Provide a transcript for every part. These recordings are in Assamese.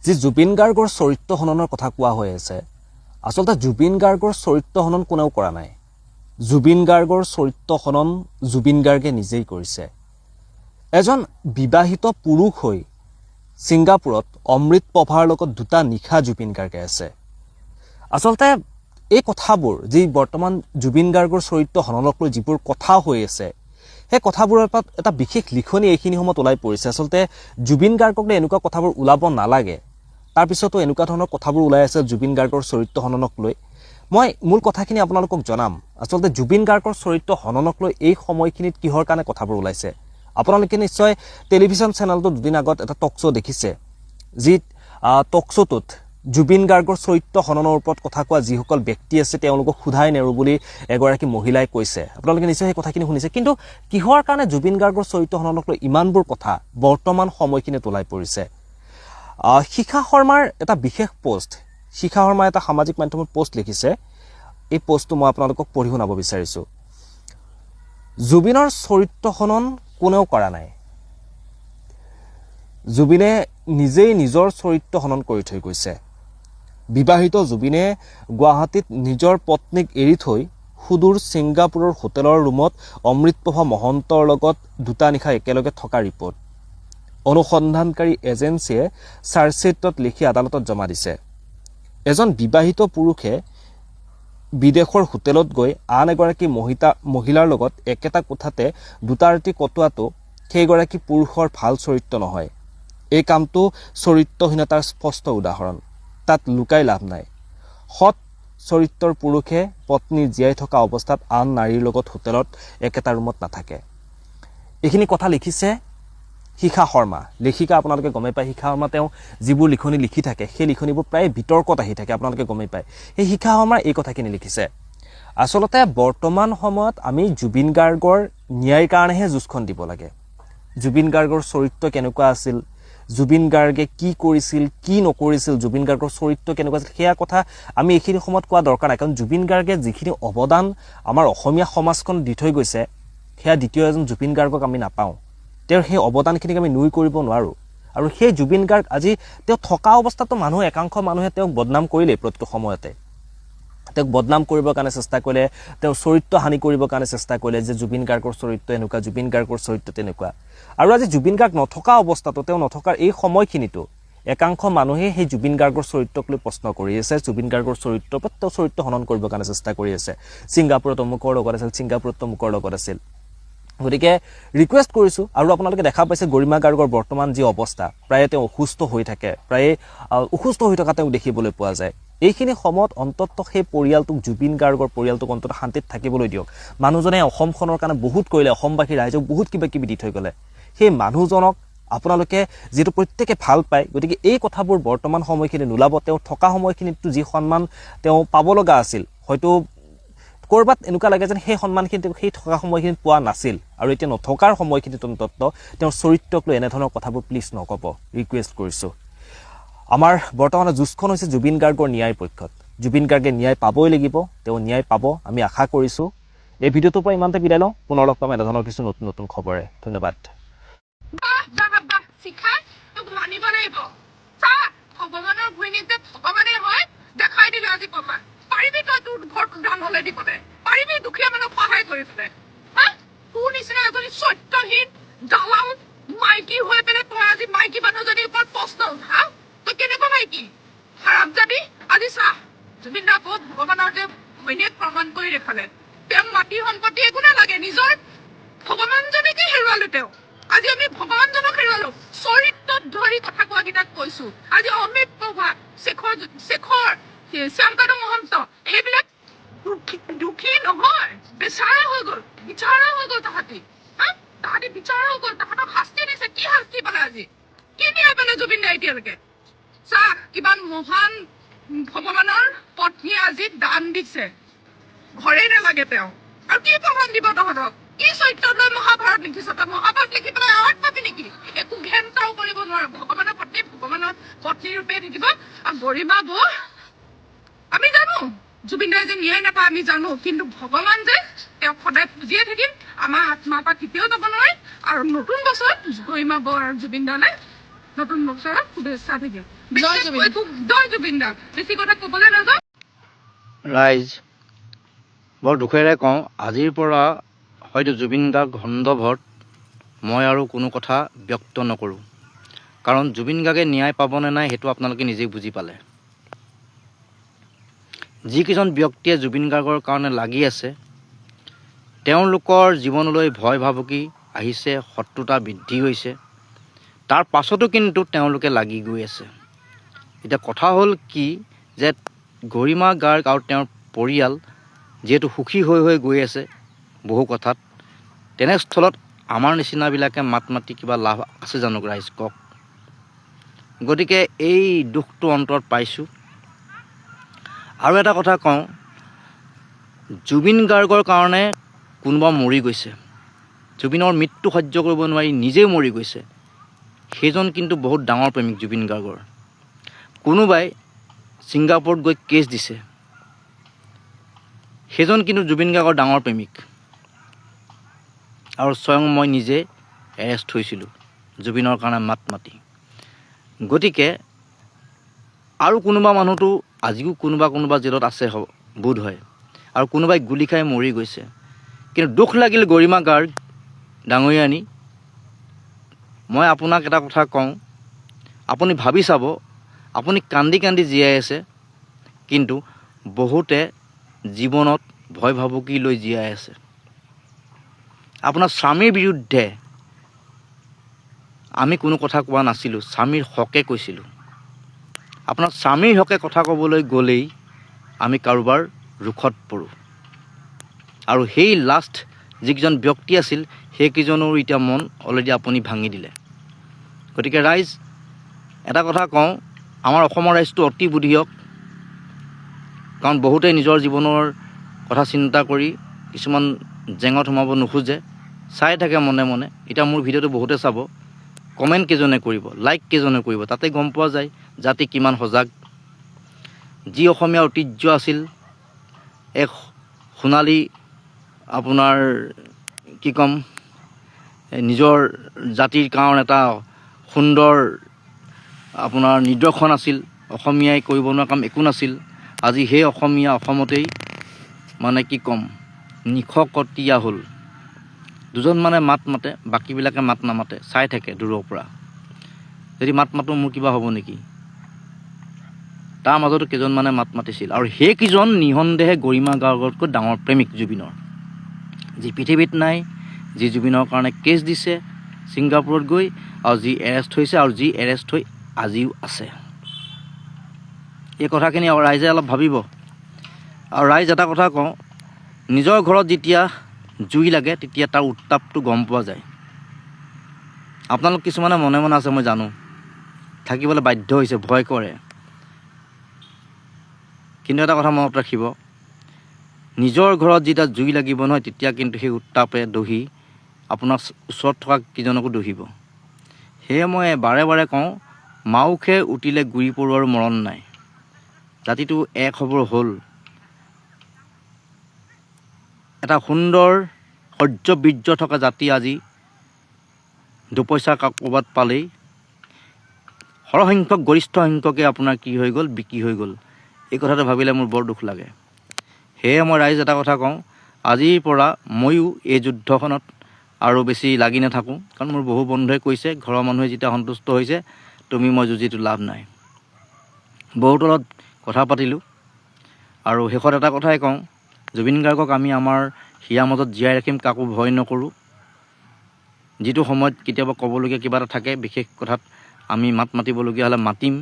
যি জুবিন গাৰ্গৰ চৰিত্ৰ হননৰ কথা কোৱা হৈ আছে, আচলতে জুবিন গাৰ্গৰ চৰিত্ৰ হনন কোনেও কৰা নাই। জুবিন গাৰ্গৰ চৰিত্ৰ হনন জুবিন গাৰ্গে নিজেই কৰিছে। এজন বিবাহিত পুৰুষ হৈ ছিংগাপুৰত অমৃত প্ৰভাৰ লগত দুটা নিশা জুবিন গাৰ্গে আছে। আচলতে এই কথাবোৰ যি বৰ্তমান জুবিন গাৰ্গৰ চৰিত্ৰ হননক লৈ যিবোৰ কথা হৈ আছে, সেই কথাবোৰৰ পৰা এটা বিশেষ লিখনি এইখিনি সময়ত ওলাই পৰিছে। আচলতে জুবিন গাৰ্গক লৈ এনেকুৱা কথাবোৰ ওলাব নালাগে, তাৰপিছতো এনেকুৱা ধৰণৰ কথাবোৰ ওলাই আছে জুবিন গাৰ্গৰ চৰিত্ৰ হননক লৈ। মই মূল কথাখিনি আপোনালোকক জনাম। আচলতে জুবিন গাৰ্গৰ চৰিত্ৰ হননক লৈ এই সময়খিনিত কিহৰ কাৰণে কথাবোৰ ওলাইছে। আপোনালোকে নিশ্চয় টেলিভিছন চেনেলটো দুদিন আগত এটা টক শ্ব' দেখিছে, যি টক শ্ব'টোত জুবিন গাৰ্গৰ চৰিত্ৰ হননৰ ওপৰত কথা কোৱা যিসকল ব্যক্তি আছে তেওঁলোকক সোধাই নেৰো বুলি এগৰাকী মহিলাই কৈছে। আপোনালোকে নিশ্চয় সেই কথাখিনি শুনিছে। কিন্তু কিহৰ কাৰণে জুবিন গাৰ্গৰ চৰিত্ৰ হননক লৈ ইমানবোৰ কথা বৰ্তমান সময়খিনিত ওলাই পৰিছে? শিখা শৰ্মাৰ এটা বিশেষ পোষ্ট, শিখা শৰ্মাই এটা সামাজিক মাধ্যমত পোষ্ট লিখিছে। এই পোষ্টটো মই আপোনালোকক পঢ়ি শুনাব বিচাৰিছোঁ। জুবিনৰ চৰিত্ৰ হনন কোনেও কৰা নাই। জুবিনে নিজেই নিজৰ চৰিত্ৰ হনন কৰি থৈ গৈছে। বিবাহিত জুবিনে গুৱাহাটীত নিজৰ পত্নীক এৰি থৈ সুদূৰ ছিংগাপুৰৰ হোটেলৰ ৰুমত অমৃতপ্ৰভা মহন্তৰ লগত দুটা নিশা একেলগে থকা ৰিপৰ্ট অনুসন্ধানকাৰী এজেন্সীয়ে চাৰ্জশ্বিটত লিখি আদালতত জমা দিছে। এজন বিবাহিত পুৰুষে বিদেশৰ হোটেলত গৈ আন এগৰাকী মহিলাৰ লগত একেটা কোঠাতে দুটা ৰাতি কটোৱাটো সেইগৰাকী পুৰুষৰ ভাল চৰিত্ৰ নহয়। এই কামটো চৰিত্ৰহীনতাৰ স্পষ্ট উদাহৰণ। তাত লুকাই লাভ নাই। সৎ চৰিত্ৰৰ পুৰুষে পত্নী জীয়াই থকা অৱস্থাত আন নাৰীৰ লগত হোটেলত একেটা ৰুমত নাথাকে। এইখিনি কথা লিখিছে শিখা শৰ্মা। লেখিকা আপোনালোকে গমেই পায়। শিখা শৰ্মা তেওঁ যিবোৰ লিখনি লিখি থাকে সেই লিখনিবোৰ প্ৰায় বিতৰ্কত আহি থাকে, আপোনালোকে গমেই পায়। সেই শিখা শৰ্মাৰ এই কথাখিনি লিখিছে। আচলতে বৰ্তমান সময়ত আমি জুবিন গাৰ্গৰ ন্যায়ৰ কাৰণেহে যুঁজখন দিব লাগে। জুবিন গাৰ্গৰ চৰিত্ৰ কেনেকুৱা আছিল, জুবিন গাৰ্গে কি কৰিছিল কি নকৰিছিল, জুবিন গাৰ্গৰ চৰিত্ৰ কেনেকুৱা আছিল, সেয়া কথা আমি এইখিনি সময়ত কোৱা দৰকাৰ নাই। কাৰণ জুবিন গাৰ্গে যিখিনি অৱদান আমাৰ অসমীয়া সমাজখন দি থৈ গৈছে, সেয়া দ্বিতীয় এজন জুবিন গাৰ্গক আমি নাপাওঁ। তেওঁৰ সেই অৱদানখিনিক আমি নুই কৰিব নোৱাৰোঁ। আৰু সেই জুবিন গাৰ্গ আজি তেওঁ থকা অৱস্থাতো একাংশ মানুহে তেওঁক বদনাম কৰিলেই। প্ৰত্যেক সময়তে তেওঁক বদনাম কৰিবৰ কাৰণে চেষ্টা কৰিলে, তেওঁৰ চৰিত্ৰ হানি কৰিবৰ কাৰণে চেষ্টা কৰিলে, যে জুবিন গাৰ্গৰ চৰিত্ৰ এনেকুৱা, জুবিন গাৰ্গৰ চৰিত্ৰ তেনেকুৱা। আৰু আজি জুবিন গাৰ্গ নথকা অৱস্থাতো, তেওঁ নথকাৰ এই সময়খিনিতো একাংশ মানুহে সেই জুবিন গাৰ্গৰ চৰিত্ৰক লৈ প্ৰশ্ন কৰি আছে। জুবিন গাৰ্গৰ চৰিত্ৰৰ পৰা তেওঁ চৰিত্ৰ হনন কৰিবৰ কাৰণে চেষ্টা কৰি আছে। ছিংগাপুৰত অমুকৰ লগত আছিল, ছিংগাপুৰত তমুকৰ লগত আছিল। গতিকে ৰিকুৱেষ্ট কৰিছোঁ। আৰু আপোনালোকে দেখা পাইছে গৰিমা গাৰ্গৰ বৰ্তমান যি অৱস্থা, প্ৰায়ে তেওঁ অসুস্থ হৈ থাকে, প্ৰায়ে অসুস্থ হৈ থকা তেওঁক দেখিবলৈ পোৱা যায়। এইখিনি সময়ত অন্ততঃ সেই পৰিয়ালটোক, জুবিন গাৰ্গৰ পৰিয়ালটোক অন্ততঃ শান্তিত থাকিবলৈ দিয়ক। মানুহজনে অসমখনৰ কাৰণে বহুত কৰিলে, অসমবাসী ৰাইজক বহুত কিবা কিবি দি থৈ গ'লে। সেই মানুহজনক আপোনালোকে যিহেতু প্ৰত্যেকে ভাল পায়, গতিকে এই কথাবোৰ বৰ্তমান সময়খিনি নোলাব। তেওঁ থকা সময়খিনিতো যি সন্মান তেওঁ পাব লগা আছিল, হয়তো ক'ৰবাত এনেকুৱা লাগে যেন সেই সন্মানখিনি তেওঁ সেই থকা সময়খিনিত পোৱা নাছিল। আৰু এতিয়া নথকাৰ সময়খিনিত অন্ততঃ তেওঁৰ চৰিত্ৰক লৈ এনেধৰণৰ কথাবোৰ প্লিজ নক'ব, ৰিকুৱেষ্ট কৰিছোঁ। আমাৰ বৰ্তমানৰ যুঁজখন হৈছে জুবিন গাৰ্গৰ ন্যায়ৰ পক্ষত। জুবিন গাৰ্গে ন্যায় পাবই লাগিব, তেওঁ ন্যায় পাব, আমি আশা কৰিছোঁ। এই ভিডিঅ'টোৰ পৰা ইমানতে বিদায় লওঁ। পুনৰ লগ পাম এনেধৰণৰ কিছু নতুন নতুন খবৰে। ধন্যবাদ। ভগৱানৰ ঘৈণীক যে ভগৱানে হয় দেখাই দিলে আজি প্ৰমাণ। পাৰিবি তই তোৰ ঘৰটো ধান হলে দিবলৈ, পাৰিবি দুখীয়া মানুহক সহায় কৰিবলৈ। তোৰ নিচিনা এজনী চৰিত্ৰহীন দালাল মাইকী হৈ পেলাই তই আজি মাইকী মানুহজনীৰ ওপৰত প্ৰশ্ন উঠা। তই কেনেকুৱা মাইকী হাৰাম যাবি। আজি চাহ জুবিন দা ক'ত ভগৱানৰ যে ঘৈণীয়েক প্ৰমাণ কৰি দেখালে। তেওঁ মাটি সম্পত্তি একো নালাগে, নিজৰ ভগৱানজনীকে হেৰুৱালে তেওঁ। আজি আমি ভগৱানজনক হেৰুৱালো। চৰিত্ৰত ধৰি কথা কোৱা কেইটাক কৈছো। আজি অমৃত প্ৰভা, শেখৰ শ্যামকানু মহন্ত, সেইবিলাক দুখী নহয়, বেচাৰা হৈ গ'ল, বিচাৰা হৈ গ'ল। তাহাঁতি বিচাৰা হৈ গ'ল, তাহাঁতক শাস্তি দিছে। কি শাস্তি পালে আজি, কি ন্যায় পালে জুবিন দাই এতিয়ালৈকে? চাহ কিমান মহান ভগৱানৰ পত্নীয়ে আজি দান দিছে, ঘৰেই নালাগে তেওঁ। আৰু কি প্ৰমাণ দিব তহঁতক? কি চৰিত্ৰ লৈ মহাভাৰত লিখিছ তই? মহাভাৰত লিখি পেলাই এৱাৰ্ড পাবি নেকি? একো ঘেণ্টাও কৰিব নোৱাৰো। ভগৱানৰ পত্নী ভগৱানৰ পত্নী ৰূপে থাকিব। আৰু গৰিমা বৌ, আমি জানো জুবিন দাই যে ন্যায় নাপায়, আমি জানো। কিন্তু ভগৱান যে তেওঁক সদায় পুজিয়ে থাকিম, আমাৰ আত্মাৰ পৰা কেতিয়াও যাব নোৱাৰে। আৰু নতুন বছৰত গৰিমা বৌ আৰু জুবিন দালৈ নতুন বছৰৰ শুভেচ্ছা থাকিল। জয় জুবিন দা। বেছি কথা ক'বলৈ নাযাওঁ। ৰাইজ বৰ দুখেৰে কওঁ, আজিৰ পৰা হয়তো জুবিন গাৰ্গ সন্দৰ্ভত মই আৰু কোনো কথা ব্যক্ত নকৰোঁ। কাৰণ জুবিন গাৰ্গে ন্যায় পাবনে নাই সেইটো আপোনালোকে নিজেই বুজি পালে। যিকেইজন ব্যক্তিয়ে জুবিন গাৰ্গৰ কাৰণে লাগি আছে, তেওঁলোকৰ জীৱনলৈ ভয় ভাবুকি আহিছে, শত্ৰুতা বৃদ্ধি হৈছে, তাৰ পাছতো কিন্তু তেওঁলোকে লাগি গৈ আছে। এতিয়া কথা হ'ল কি যে গৰিমা গাৰ্গ আৰু তেওঁৰ পৰিয়াল যিহেতু সুখী হৈ হৈ গৈ আছে বহু কথাত, তেনেস্থলত আমাৰ নিচিনাবিলাকে মাত মাতি কিবা লাভ আছে জানো ৰাইজ কওক? গতিকে এই দুখটো অন্তৰত পাইছোঁ। আৰু এটা কথা কওঁ, জুবিন গাৰ্গৰ কাৰণে কোনোবা মৰি গৈছে, জুবিনৰ মৃত্যু সহ্য কৰিব নোৱাৰি নিজেই মৰি গৈছে, সেইজন কিন্তু বহুত ডাঙৰ প্ৰেমিক জুবিন গাৰ্গৰ। কোনোবাই ছিংগাপুৰত গৈ কেছ দিছে, সেইজন কিন্তু জুবিন গাৰ্গৰ ডাঙৰ প্ৰেমিক। আৰু স্বয়ং মই নিজে এৰেষ্ট হৈছিলোঁ জুবিনৰ কাৰণে মাত মাতি। গতিকে আৰু কোনোবা মানুহটো আজিও কোনোবা জেলত আছে বোধ হয়, আৰু কোনোবাই গুলি খাই মৰি গৈছে। কিন্তু দুখ লাগিল গৰিমা গাৰ্গ ডাঙৰীয়ানী, মই আপোনাক এটা কথা কওঁ, আপুনি ভাবি চাব, আপুনি কান্দি কান্দি জীয়াই আছে, কিন্তু বহুতে জীৱনত ভয় ভাবুকি লৈ জীয়াই আছে। আপোনাৰ স্বামীৰ বিৰুদ্ধে আমি কোনো কথা কোৱা নাছিলোঁ, স্বামীৰ হকে কৈছিলোঁ। আপোনাৰ স্বামীৰ হকে কথা ক'বলৈ গ'লেই আমি কাৰোবাৰ ৰোষত পৰোঁ। আৰু সেই লাষ্ট যিকেইজন ব্যক্তি আছিল, সেইকেইজনৰ এতিয়া মন অলৰেডি আপুনি ভাঙি দিলে। গতিকে ৰাইজ এটা কথা কওঁ, আমাৰ অসমৰ ৰাইজটো অতি বুদ্ধিয়ক, কাৰণ বহুতেই নিজৰ জীৱনৰ কথা চিন্তা কৰি কিছুমান জেঙত সোমাব নোখোজে, চাই থাকে মনে মনে। এতিয়া মোৰ ভিডিঅ'টো বহুতে চাব, কমেণ্ট কেইজনে কৰিব, লাইক কেইজনে কৰিব, তাতে গম পোৱা যায় জাতি কিমান সজাগ। যি অসমীয়া ঐতিহ্য আছিল, এক সোণালী আপোনাৰ কি ক'ম, নিজৰ জাতিৰ কাৰণে এটা সুন্দৰ আপোনাৰ নিদৰ্শন আছিল, অসমীয়াই কৰিব নোৱাৰা কাম একো নাছিল। আজি সেই অসমীয়া অসমতেই মানে কি ক'ম নিশকতীয়া হ'ল। দুজন মানে মাত মাতে, বাকীবিলাকে মাত নামাতে, চাই থাকে দূৰৰ পৰা। যদি মাত মাতোঁ মোৰ কিবা হ'ব নেকি? তাৰ মাজতো কেইজনমানে মাত মাতিছিল, আৰু সেইকেইজন নিঃসন্দেহে গৰিমা গাৰ্গতকৈ ডাঙৰ প্ৰেমিক জুবিনৰ, যি পৃথিৱীত নাই, যি জুবিনৰ কাৰণে কেছ দিছে ছিংগাপুৰত গৈ, আৰু যি এৰেষ্ট হৈছে, আৰু যি এৰেষ্ট হৈ আজিও আছে। এই কথাখিনি ৰাইজে অলপ ভাবিব। আৰু ৰাইজ এটা কথা কওঁ, নিজৰ ঘৰত যেতিয়া জুই লাগে তেতিয়া তাৰ উত্তাপটো গম পোৱা যায়। আপোনালোক কিছুমানে মনে মনে আছে মই জানো, থাকিবলৈ বাধ্য হৈছে, ভয় কৰে। কিন্তু এটা কথা মনত ৰাখিব, নিজৰ ঘৰত যেতিয়া জুই লাগিব নহয়, তেতিয়া কিন্তু সেই উত্তাপে দহি আপোনাৰ ওচৰত থকা কিজনকো দহিব। সেয়ে মই বাৰে বাৰে কওঁ, মাওখে উঠিলে গুৰি পৰুৱাৰ মৰণ নাই। জাতিটো এক হ'বৰ হ'ল, এটা সুন্দৰ শৌৰ্য বীৰ্য থকা জাতি আজি দুপইচা ক'ৰবাত পালেই সৰহসংখ্যক গৰিষ্ঠ সংখ্যকে আপোনাৰ কি হৈ গ'ল, বিক্ৰী হৈ গ'ল। এই কথাটো ভাবিলে মোৰ বৰ দুখ লাগে। সেয়ে মই ৰাইজ এটা কথা কওঁ, আজিৰ পৰা ময়ো এই যুদ্ধখনত আৰু বেছি লাগি নাথাকোঁ, কাৰণ মোৰ বহু বন্ধুৱে কৈছে, ঘৰৰ মানুহে যেতিয়া সন্তুষ্ট হৈছে, তুমি মই যুঁজিটো লাভ নাই। বহুতৰ লগত কথা পাতিলোঁ, আৰু শেষত এটা কথাই কওঁ, জুবিন গাৰ্গক আমি আমাৰ হিয়াৰ মাজত জীয়াই ৰাখিম, কাকো ভয় নকৰোঁ। যিটো সময়ত কেতিয়াবা ক'বলগীয়া কিবা এটা থাকে, বিশেষ কথাত আমি মাত মাতিবলগীয়া হ'লে মাতিম,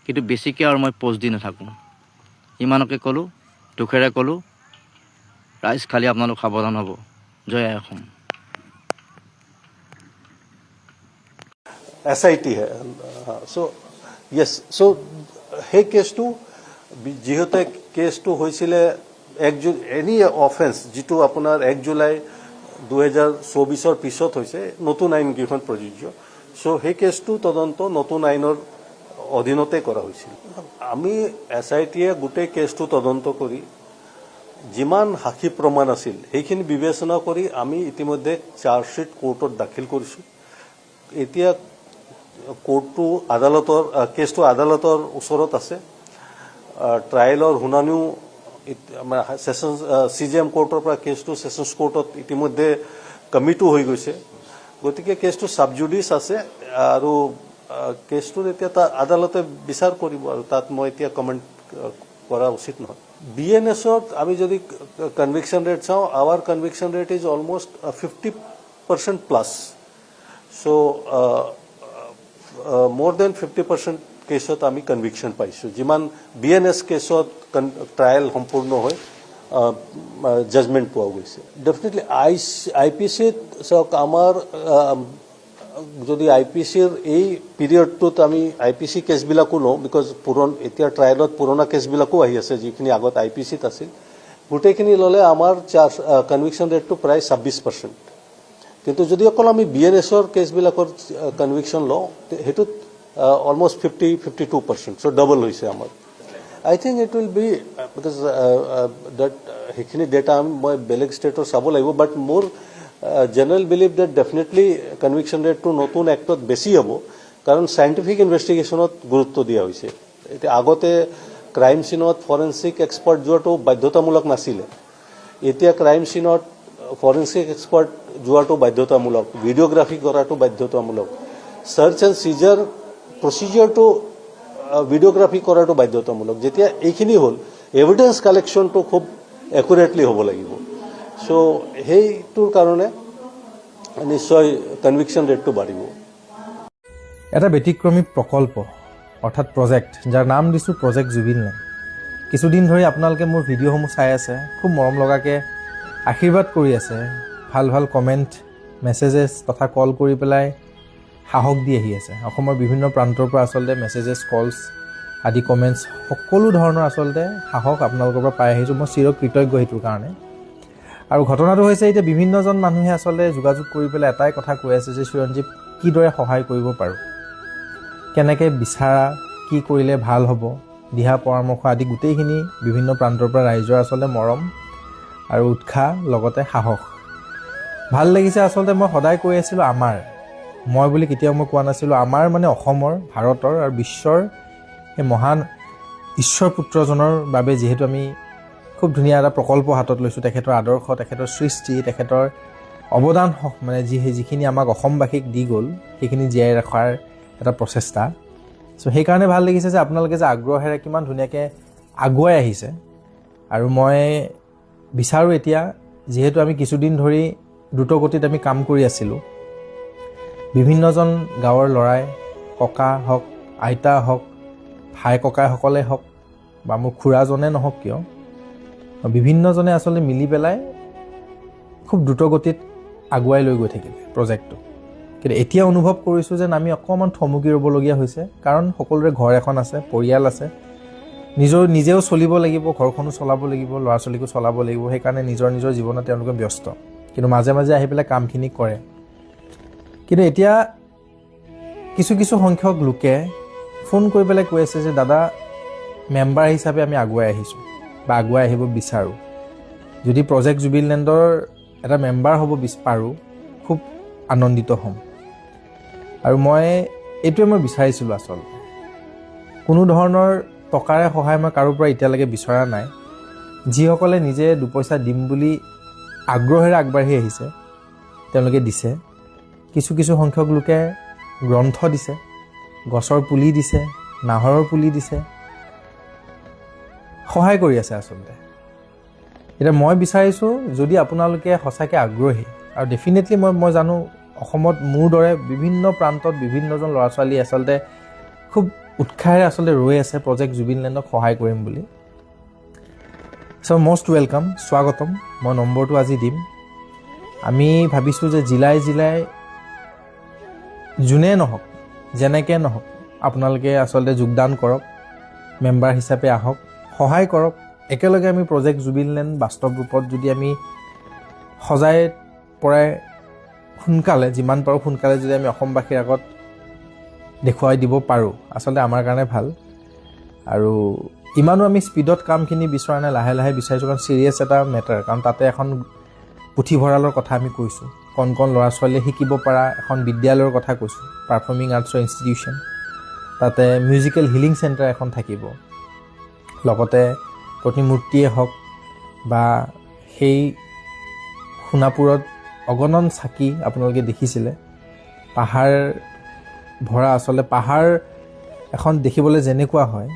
কিন্তু বেছিকৈ আৰু মই পষ্ট দি নাথাকোঁ। ইমানকে ক'লোঁ, দুখেৰে ক'লোঁ। ৰাইজ খালি আপোনালোক সাৱধান হ'ব। জয় আই অসম। SIT है सो यस सो সেই কেছটো যিহেতু কেছটো হৈছিলে এনি অফেন্স যিটো আপোনাৰ 1 জুলাই 2024 পিছত হৈছে, নতুন আইন কেইখন প্ৰযোজ্য। সো সেই কেছটো তদন্ত নতুন আইনৰ অধীনতে কৰা হৈছিল। আমি SITয়ে গোটেই কেছটো তদন্ত কৰি যিমান সাক্ষী প্ৰমাণ আছিল সেইখিনি বিবেচনা কৰি আমি ইতিমধ্যে চাৰ্জশ্বিট কোৰ্টত দাখিল কৰিছোঁ। এতিয়া কোৰ্টটো আদালতৰ কেছটো আদালতৰ ওচৰত আছে ট্ৰায়েলৰ শুনানিও সেশ্যন CJM কোৰ্টৰ পৰা কেছটো সেশ্যনছ কোৰ্টত ইতিমধ্যে কমিটো হৈ গৈছে গতিকে কেছটো সাবজুডিস আছে আৰু কেছটোৰ এতিয়া আদালতে বিচাৰ কৰিব আৰু তাত মই এতিয়া কমেণ্ট কৰা উচিত নহয় BNSত আমি যদি কনভিকশ্যন ৰেট চাওঁ our conviction rate is almost 50% plus so' more than 50% কেছত আমি কনভিকশ্যন পাইছোঁ যিমান BNS কেছত ট্ৰায়েল সম্পূৰ্ণ হৈ জাজমেণ্ট পোৱা গৈছে ডেফিনেটলি IPCত চাওক আমাৰ যদি IPCৰ এই পিৰিয়ডটোত আমি IPC কেছবিলাকো লওঁ বিকজ এতিয়া ট্ৰায়েলত পুৰণা কেছবিলাকো আহি আছে যিখিনি আগত IPCত আছিল গোটেইখিনি ল'লে আমাৰ কনভিকশ্যন ৰেটটো প্ৰায় 26% কিন্তু যদি অকল আমি BNSৰ কেছবিলাকৰ কনভিকশ্যন লওঁ সেইটোত অলমোষ্ট 52% চ' ডাবল হৈছে আমাৰ I think it will be because that সেইখিনি ডেটা মই বেলেগ ষ্টেটৰ চাব লাগিব বাট মোৰ general believe date definitely conviction ৰেটটো নতুন এক্টত বেছি হ'ব কাৰণ চাইণ্টিফিক ইনভেষ্টিগেশ্যনত গুৰুত্ব দিয়া হৈছে এতিয়া আগতে ক্ৰাইম চিনত ফৰেনচিক এক্সপাৰ্ট যোৱাটো বাধ্যতামূলক নাছিলে এতিয়া ক্ৰাইম চিনত ফৰেনচিক এক্সপাৰ্ট যোৱাটো বাধ্যতামূলক ভিডিঅ'গ্ৰাফি কৰাটো বাধ্যতামূলক সাৰ্চ এণ্ড চিজাৰ প্ৰচিজিয়ৰটো ভিডিঅ'গ্ৰাফি কৰাটো বাধ্যতামূলক যেতিয়া এইখিনি হ'ল এভিডেন্স কালেকশ্যনটো খুব একুৰেটলি হ'ব লাগিব চ' সেইটোৰ কাৰণে নিশ্চয় কনভিকশ্যন ৰেটটো বাঢ়িব এটা ব্যতিক্ৰমী প্ৰকল্প অৰ্থাৎ প্ৰজেক্ট যাৰ নাম দিছোঁ প্ৰজেক্ট জুবিনলেণ্ড কিছুদিন ধৰি আপোনালোকে মোৰ ভিডিঅ'সমূহ চাই আছে খুব মৰম লগাকৈ আশীৰ্বাদ কৰি আছে ভাল ভাল কমেণ্ট মেছেজেছ তথা কল কৰি পেলাই সাহস দি আহি আছে অসমৰ বিভিন্ন প্ৰান্তৰ পৰা আচলতে মেছেজেছ কলছ আদি কমেণ্টছ সকলো ধৰণৰ আচলতে সাহস আপোনালোকৰ পৰা পাই আহিছোঁ মই চিৰকৃতজ্ঞ সেইটোৰ কাৰণে আৰু ঘটনাটো হৈছে এতিয়া বিভিন্নজন মানুহে আচলতে যোগাযোগ কৰি পেলাই এটাই কথা কৈ আছে যে চিৰঞ্জীৱ কিদৰে সহায় কৰিব পাৰোঁ কেনেকৈ বিচাৰা কি কৰিলে ভাল হ'ব দিহা পৰামৰ্শ আদি গোটেইখিনি বিভিন্ন প্ৰান্তৰ পৰা ৰাইজৰ আচলতে মৰম আৰু উৎসাহ লগতে সাহস ভাল লাগিছে আচলতে মই সদায় কৈ আছিলোঁ আমাৰ মই বুলি কেতিয়াও মই কোৱা নাছিলোঁ আমাৰ মানে অসমৰ ভাৰতৰ আৰু বিশ্বৰ এই মহান ঈশ্বৰ পুত্ৰজনৰ বাবে যিহেতু আমি খুব ধুনীয়া এটা প্ৰকল্প হাতত লৈছোঁ তেখেতৰ আদৰ্শ তেখেতৰ সৃষ্টি তেখেতৰ অৱদান মানে যিখিনি আমাক অসমবাসীক দি গ'ল সেইখিনি জীয়াই ৰখাৰ এটা প্ৰচেষ্টা চ' সেইকাৰণে ভাল লাগিছে যে আপোনালোকে যে আগ্ৰহেৰে কিমান ধুনীয়াকৈ আগুৱাই আহিছে আৰু মই বিচাৰোঁ এতিয়া যিহেতু আমি কিছুদিন ধৰি দ্ৰুতগতিত আমি কাম কৰি আছিলোঁ বিভিন্নজন গাঁৱৰ ল'ৰাই ককা হওক আইতা হওক ভাই ককাইসকলে হওক বা মোৰ খুৰাজনে নহওক কিয় বিভিন্নজনে আচলতে মিলি পেলাই খুব দ্ৰুতগতিত আগুৱাই লৈ গৈ থাকিলে প্ৰজেক্টটো কিন্তু এতিয়া অনুভৱ কৰিছোঁ যেন আমি অকণমান থমকি ৰ'বলগীয়া হৈছে কাৰণ সকলোৰে ঘৰ এখন আছে পৰিয়াল আছে নিজেও চলিব লাগিব ঘৰখনো চলাব লাগিব ল'ৰা ছোৱালীকো চলাব লাগিব সেইকাৰণে নিজৰ জীৱনত তেওঁলোকে ব্যস্ত কিন্তু মাজে মাজে আহি পেলাই কামখিনি কৰে কিন্তু এতিয়া কিছু সংখ্যক লোকে ফোন কৰি পেলাই কৈ আছে যে দাদা মেম্বাৰ হিচাপে আমি আগুৱাই আহিছোঁ বা আগুৱাই আহিব বিচাৰোঁ যদি প্ৰজেক্ট জুবিনলেণ্ডৰ এটা মেম্বাৰ হ'ব পাৰোঁ খুব আনন্দিত হ'ম আৰু এইটোৱে মই বিচাৰিছিলোঁ আচলতে কোনো ধৰণৰ টকাৰে সহায় মই কাৰো পৰা এতিয়ালৈকে বিচৰা নাই যিসকলে নিজে দুপইচা দিম বুলি আগ্ৰহেৰে আগবাঢ়ি আহিছে তেওঁলোকে দিছে কিছু সংখ্যক লোকে গ্ৰন্থ দিছে গছৰ পুলি দিছে নাহৰৰ পুলি দিছে সহায় কৰি আছে আচলতে এতিয়া মই বিচাৰিছোঁ যদি আপোনালোকে সঁচাকৈ আগ্ৰহী আৰু ডেফিনেটলি মই জানো অসমত মোৰ দৰে বিভিন্ন প্ৰান্তত বিভিন্নজন ল'ৰা ছোৱালী আচলতে খুব উৎসাহেৰে আচলতে ৰৈ আছে প্ৰজেক্ট জুবিনলেণ্ডক সহায় কৰিম বুলি চ' মষ্ট ৱেলকাম স্বাগতম মই নম্বৰটো আজি দিম আমি ভাবিছোঁ যে জিলাই যোনে নহওক যেনেকৈ নহওক আপোনালোকে আচলতে যোগদান কৰক মেম্বাৰ হিচাপে আহক সহায় কৰক একেলগে আমি প্ৰজেক্ট জুবিনলেণ্ড বাস্তৱ ৰূপত যদি আমি সজাই পৰাই সোনকালে যিমান পাৰোঁ সোনকালে যদি আমি অসমবাসীৰ আগত দেখুৱাই দিব পাৰোঁ আচলতে আমাৰ কাৰণে ভাল আৰু ইমানো আমি স্পীডত কামখিনি বিচৰা নাই লাহে লাহে বিচাৰিছোঁ কাৰণ ছিৰিয়াছ এটা মেটাৰ কাৰণ তাতে এখন পুথিভঁৰালৰ কথা আমি কৈছোঁ কণ কণ ল'ৰা ছোৱালীয়ে শিকিব পৰা এখন বিদ্যালয়ৰ কথা কৈছোঁ, পাৰফৰ্মিং আৰ্টছৰ ইনষ্টিটিউশ্যন। তাতে মিউজিকেল হিলিং চেণ্টাৰ এখন থাকিব, লগতে প্ৰতিমূৰ্তিয়ে হওক বা সেই সোণাপুৰত অগণন চাকি আপোনালোকে দেখিছিলে, পাহাৰ ভৰা, আচলতে পাহাৰ এখন দেখিবলৈ যেনেকুৱা হয়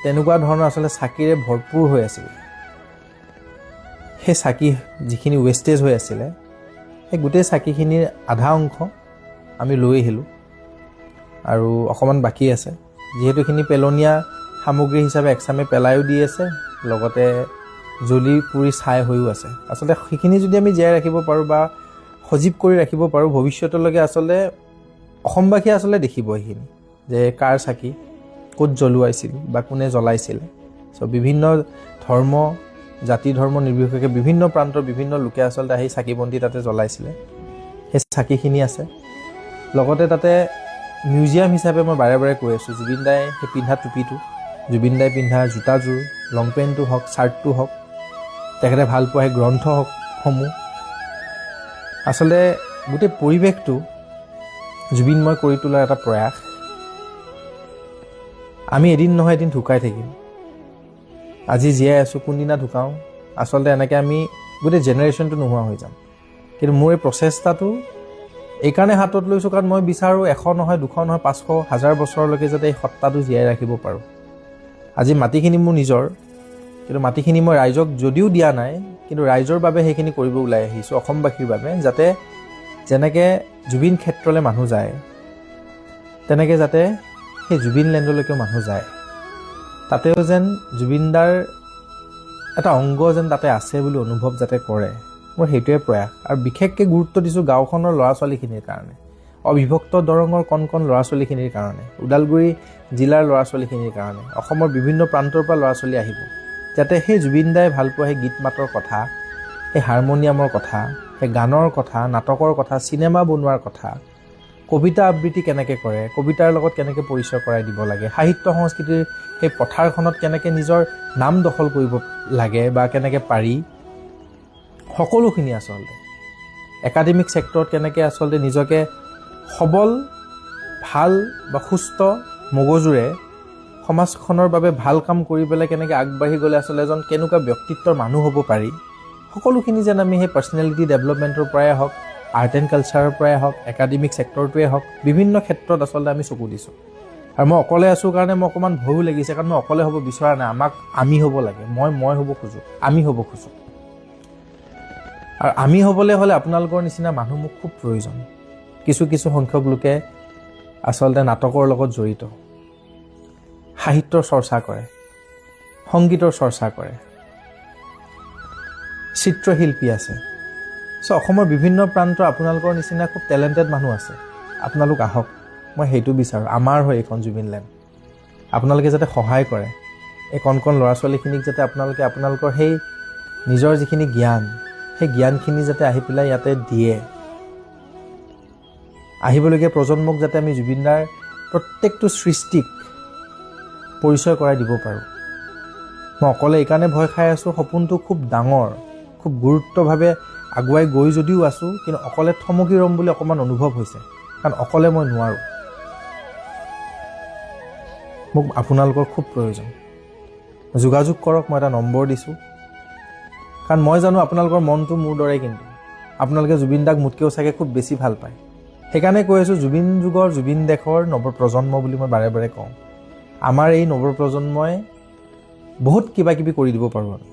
তেনেকুৱা ধৰণৰ আচলতে চাকিৰে ভৰপূৰ হৈ আছিল। সেই চাকি যিখিনি ৱেষ্টেজ হৈ আছিলে, সেই গোটেই চাকিখিনিৰ আধা অংশ আমি লৈ আহিলোঁ আৰু অকণমান বাকী আছে। যিহেতু এইখিনি পেলনীয়া সামগ্ৰী হিচাপে একচামে পেলাইও দি আছে, লগতে জ্বলি পুৰি ছাই হৈও আছে। আচলতে সেইখিনি যদি আমি জীয়াই ৰাখিব পাৰোঁ বা সজীৱ কৰি ৰাখিব পাৰোঁ, ভৱিষ্যতলৈকে আচলতে অসমবাসীয়ে আচলতে দেখিব এইখিনি যে কাৰ চাকি ক'ত জ্বলোৱাইছিল বা কোনে জ্বলাইছিল। চ' বিভিন্ন ধৰ্ম, জাতি ধৰ্ম নিৰ্বিশেষে বিভিন্ন প্ৰান্তৰ বিভিন্ন লোকে আচলতে আহি চাকি বন্তি তাতে জ্বলাইছিলে। সেই চাকিখিনি আছে। লগতে তাতে মিউজিয়াম হিচাপে মই বাৰে বাৰে কৈ আছোঁ, জুবিন দাই সেই পিন্ধা টুপিটো, জুবিন দাই পিন্ধা জোতাযোৰ, লং পেণ্টটো হওক, শ্বাৰ্টটো হওক, তেখেতে ভাল পোৱা সেই গ্ৰন্থসমূহ, আচলতে গোটেই পৰিৱেশটো জুবিনময় কৰি তোলাৰ এটা প্ৰয়াস। আমি এদিন নহয় এদিন ঢুকাই থাকিম। আজি জীয়াই আছোঁ, কোনদিনা ঢুকাওঁ, আচলতে এনেকৈ আমি গোটেই জেনেৰেশ্যনটো নোহোৱা হৈ যাম। কিন্তু মোৰ এই প্ৰচেষ্টাটো এইকাৰণে হাতত লৈছোঁ কাৰণ মই বিচাৰোঁ 100 নহয়, 200 নহয়, 500, 1000 বছৰলৈকে যাতে এই সত্তাটো জীয়াই ৰাখিব পাৰোঁ। আজি মাটিখিনি মোৰ নিজৰ, কিন্তু মাটিখিনি মই ৰাইজক যদিও দিয়া নাই, কিন্তু ৰাইজৰ বাবে সেইখিনি কৰিব ওলাই আহিছোঁ, অসমবাসীৰ বাবে, যাতে যেনেকৈ জুবিন ক্ষেত্ৰলৈ মানুহ যায়, তেনেকৈ যাতে সেই জুবিন লেণ্ডলৈকেও মানুহ যায়। তাতেও যেন জুবিনদাৰ এটা অংগ যেন তাতে আছে বুলি অনুভৱ যাতে কৰে, মোৰ সেইটোৱে প্ৰয়াস। আৰু বিশেষকৈ গুৰুত্ব দিছোঁ গাঁওখনৰ ল'ৰা ছোৱালীখিনিৰ কাৰণে, অবিভক্ত দৰঙৰ কণ কণ ল'ৰা ছোৱালীখিনিৰ কাৰণে, ওদালগুৰি জিলাৰ ল'ৰা ছোৱালীখিনিৰ কাৰণে, অসমৰ বিভিন্ন প্ৰান্তৰ পৰা ল'ৰা ছোৱালী আহিব, যাতে সেই জুবিন দাই ভাল পোৱা সেই গীত মাতৰ কথা, সেই হাৰমনিয়ামৰ কথা, সেই গানৰ কথা, নাটকৰ কথা, চিনেমা বনোৱাৰ কথা, কবিতা আবৃত্তি কেনেকৈ কৰে, কবিতাৰ লগত কেনেকৈ পৰিচয় কৰাই দিব লাগে, সাহিত্য সংস্কৃতিৰ সেই পথাৰখনত কেনেকৈ নিজৰ নাম দখল কৰিব লাগে বা কেনেকৈ পাৰি, সকলোখিনি আচলতে একাডেমিক ছেক্টৰত কেনেকৈ আচলতে নিজকে সবল, ভাল বা সুস্থ মগজুৰে সমাজখনৰ বাবে ভাল কাম কৰি পেলাই কেনেকৈ আগবাঢ়ি গ'লে আচলতে এজন কেনেকুৱা ব্যক্তিত্বৰ মানুহ হ'ব পাৰি, সকলোখিনি যেন আমি সেই পাৰ্চনেলিটি ডেভেলপমেণ্টৰ পৰাই হওক, আৰ্ট এণ্ড কালচাৰৰ পৰাই হওক, একাডেমিক ছেক্টৰটোৱে হওক, বিভিন্ন ক্ষেত্ৰত আচলতে আমি চকু দিছোঁ। আৰু মই অকলে আছোঁ কাৰণে মই অকণমান ভয়ো লাগিছে, কাৰণ মই অকলে হ'ব বিচৰা নাই। আমি হ'ব লাগে, মই হ'ব খোজোঁ, আমি হ'ব খোজোঁ। আৰু আমি হ'বলৈ হ'লে আপোনালোকৰ নিচিনা মানুহ মোক খুব প্ৰয়োজন। কিছু সংখ্যক লোকে আচলতে নাটকৰ লগত জড়িত, সাহিত্যৰ চৰ্চা কৰে, সংগীতৰ চৰ্চা কৰে, চিত্ৰশিল্পী আছে। চ' অসমৰ বিভিন্ন প্ৰান্তৰ আপোনালোকৰ নিচিনা খুব টেলেণ্টেড মানুহ আছে। আপোনালোক আহক, মই সেইটো বিচাৰোঁ। আমাৰ হয় এইখন জুবিন লেণ্ড। আপোনালোকে যাতে সহায় কৰে, এই কণ কণ ল'ৰা ছোৱালীখিনিক যাতে আপোনালোকৰ সেই নিজৰ যিখিনি জ্ঞান, সেই জ্ঞানখিনি যাতে আহি পেলাই ইয়াতে দিয়ে। আহিবলগীয়া প্ৰজন্মক যাতে আমি জুবিনদাৰ প্ৰত্যেকটো সৃষ্টিক পৰিচয় কৰাই দিব পাৰোঁ। মই অকলে এইকাৰণে ভয় খাই আছোঁ, সপোনটো খুব ডাঙৰ, খুব গুৰুত্বভাৱে আগুৱাই গৈ যদিও আছোঁ, কিন্তু অকলে থমকি ৰ'ম বুলি অকণমান অনুভৱ হৈছে, কাৰণ অকলে মই নোৱাৰোঁ। মোক আপোনালোকৰ খুব প্ৰয়োজন। যোগাযোগ কৰক, মই এটা নম্বৰ দিছোঁ, কাৰণ মই জানো আপোনালোকৰ মনটো মোৰ দৰে, কিন্তু আপোনালোকে জুবিন দাক মোতকৈও চাগে খুব বেছি ভাল পায়। সেইকাৰণে কৈ আছোঁ, জুবিন যুগৰ, জুবিন দেশৰ নৱপ্ৰজন্ম বুলি মই বাৰে বাৰে কওঁ। আমাৰ এই নৱপ্ৰজন্মই বহুত কিবা কিবি কৰি দিব পাৰোঁ আমি।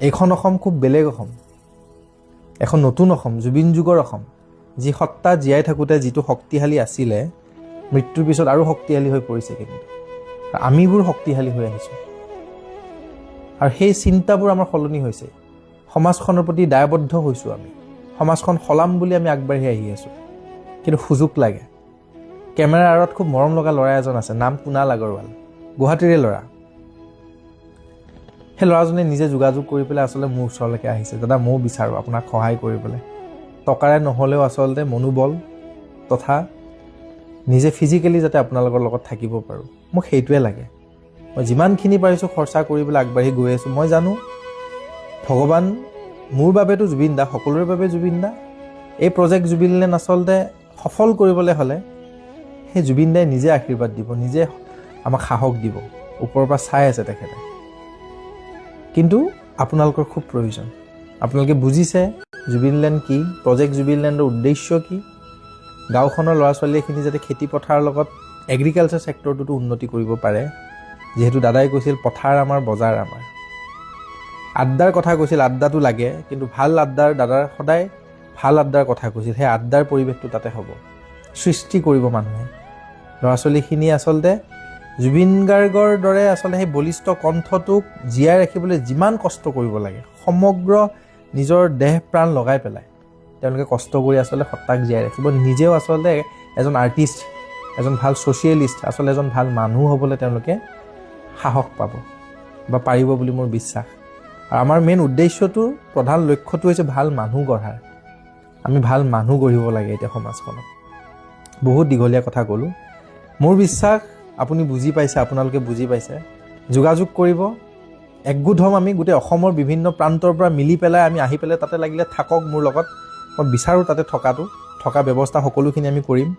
এইখন অসম খুব বেলেগ অসম, এখন নতুন অসম, জুবিন যুগৰ অসম, যি সত্তা জীয়াই থাকোঁতে যিটো শক্তিশালী আছিলে, মৃত্যুৰ পিছত আৰু শক্তিশালী হৈ পৰিছে। কিন্তু আমিবোৰ শক্তিশালী হৈ আহিছোঁ, আৰু সেই চিন্তাবোৰ আমাৰ সলনি হৈছে। সমাজখনৰ প্ৰতি দায়বদ্ধ হৈছোঁ আমি, সমাজখন সলাম বুলি আমি আগবাঢ়ি আহি আছোঁ, কিন্তু সুযোগ লাগে। কেমেৰাৰ আঁৰত খুব মৰম লগা ল'ৰা এজন আছে, নাম কুণাল আগৰৱাল, গুৱাহাটীৰে ল'ৰা। সেই ল'ৰাজনে নিজে যোগাযোগ কৰি পেলাই আচলতে মোৰ ওচৰলৈকে আহিছে, দাদা ময়ো বিচাৰোঁ আপোনাক সহায় কৰিবলৈ, টকাৰে নহ'লেও আচলতে মনোবল তথা নিজে ফিজিকেলি যাতে আপোনালোকৰ লগত থাকিব পাৰোঁ, মোক সেইটোৱে লাগে। মই যিমানখিনি পাৰিছোঁ খৰচা কৰিবলৈ আগবাঢ়ি গৈ আছোঁ। মই জানো ভগৱান মোৰ বাবেতো জুবিন দা, সকলোৰে বাবে জুবিন দা, এই প্ৰজেক্ট জুবিনলেণ্ড আচলতে সফল কৰিবলৈ হ'লে সেই জুবিন দাই নিজে আশীৰ্বাদ দিব, নিজে আমাক সাহস দিব, ওপৰৰ পৰা চাই আছে তেখেতে। কিন্তু আপোনালোকৰ খুব প্ৰয়োজন। আপোনালোকে বুজিছে জুবিনলেণ্ড কি, প্ৰজেক্ট জুবিনলেণ্ডৰ উদ্দেশ্য কি, গাঁওখনৰ ল'ৰা ছোৱালীখিনি যাতে খেতি পথাৰৰ লগত এগ্ৰিকালচাৰ ছেক্টৰটোতো উন্নতি কৰিব পাৰে। যিহেতু দাদাই কৈছিল পথাৰ আমাৰ বজাৰ আমাৰ, আড্ডাৰ কথা কৈছিল, আড্ডাটো লাগে, কিন্তু ভাল আড্ডাৰ, দাদাৰ সদায় ভাল আড্ডাৰ কথা কৈছিল। সেই আড্ডাৰ পৰিৱেশটো তাতে হ'ব, সৃষ্টি কৰিব মানুহে। ল'ৰা ছোৱালীখিনি আচলতে জুবিন গাৰ্গৰ দৰে আচলতে সেই বলিষ্ঠ কণ্ঠটোক জীয়াই ৰাখিবলৈ যিমান কষ্ট কৰিব লাগে, সমগ্ৰ নিজৰ দেহ প্ৰাণ লগাই পেলাই তেওঁলোকে কষ্ট কৰি আচলতে সত্তাক জীয়াই ৰাখিব। নিজেও আচলতে এজন আৰ্টিষ্ট, এজন ভাল ছ'চিয়েলিষ্ট, আচলতে এজন ভাল মানুহ হ'বলৈ তেওঁলোকে সাহস পাব বা পাৰিব বুলি মোৰ বিশ্বাস। আৰু আমাৰ মেইন উদ্দেশ্যটো, প্ৰধান লক্ষ্যটো হৈছে ভাল মানুহ গঢ়াৰ। আমি ভাল মানুহ গঢ়িব লাগে এতিয়া সমাজখনত। বহুত দীঘলীয়া কথা ক'লোঁ। মোৰ বিশ্বাস আপুনি বুজি পাইছে, আপোনালোকে বুজি পাইছে। যোগাযোগ কৰিব, একগোট হ'ম আমি গোটেই অসমৰ বিভিন্ন প্ৰান্তৰ পৰা মিলি পেলাই আমি আহি পেলাই তাতে লাগিলে থাকক মোৰ লগত। মই বিচাৰোঁ তাতে থকা ব্যৱস্থা সকলোখিনি আমি কৰিম।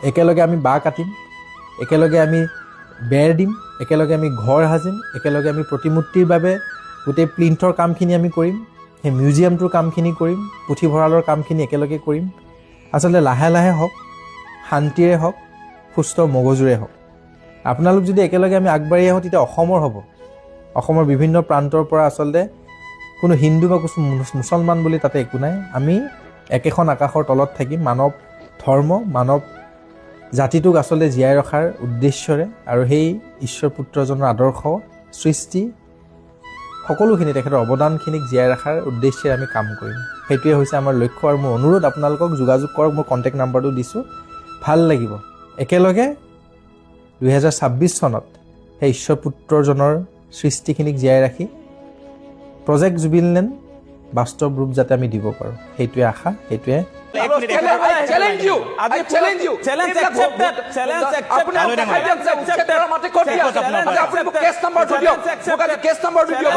একেলগে আমি বাঁহ কাটিম, একেলগে আমি বেৰ দিম, একেলগে আমি ঘৰ সাজিম, একেলগে আমি প্ৰতিমূৰ্তিৰ বাবে গোটেই প্লিন্থৰ কামখিনি আমি কৰিম, সেই মিউজিয়ামটোৰ কামখিনি কৰিম, পুথিভঁৰালৰ কামখিনি একেলগে কৰিম। আচলতে লাহে লাহে হওক, শান্তিৰে হওক, সুস্থ মগজুৰে হওক। আপোনালোক যদি একেলগে আমি আগবাঢ়ি আহোঁ তেতিয়া অসমৰ হ'ব। অসমৰ বিভিন্ন প্ৰান্তৰ পৰা আচলতে কোনো হিন্দু বা কোনো মুছলমান বুলি তাতে একো নাই। আমি একেখন আকাশৰ তলত থাকিম, মানৱ ধৰ্ম, মানৱ জাতিটোক আচলতে জীয়াই ৰখাৰ উদ্দেশ্যৰে আৰু সেই ঈশ্বৰ পুত্ৰজনৰ আদৰ্শ, সৃষ্টি, সকলোখিনি তেখেতৰ অৱদানখিনিক জীয়াই ৰখাৰ উদ্দেশ্যেৰে আমি কাম কৰিম। সেইটোৱে হৈছে আমাৰ লক্ষ্য। আৰু মোৰ অনুৰোধ আপোনালোকক যোগাযোগ কৰক, মোৰ কণ্টেক্ট নাম্বাৰটো দিছোঁ। ভাল লাগিব একেলগে 2026 চনত সেই ঈশ্বৰ পুত্ৰজনৰ সৃষ্টিখিনিক জীয়াই ৰাখি প্ৰজেক্ট জুবিনলেণ্ড বাস্তৱ ৰূপ যাতে আমি দিব পাৰোঁ, সেইটোৱে আশা, সেইটোৱে challenge you. I challenge you. Challenge accepted. Challenge accepted. Case number to you. Case number to you.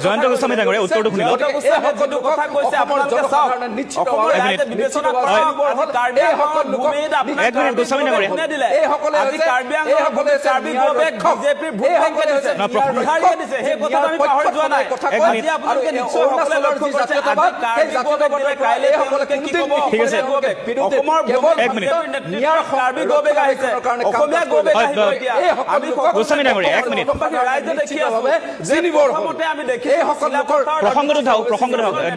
Jayanta Goswami ডাঙৰীয়া উত্তৰটো শুনিব। গোস্বামী ডাঙৰীয়া ঠিক আছে, গোস্বামী ডাঙৰীয়া 1 মিনিট প্ৰসংগটো থাকক,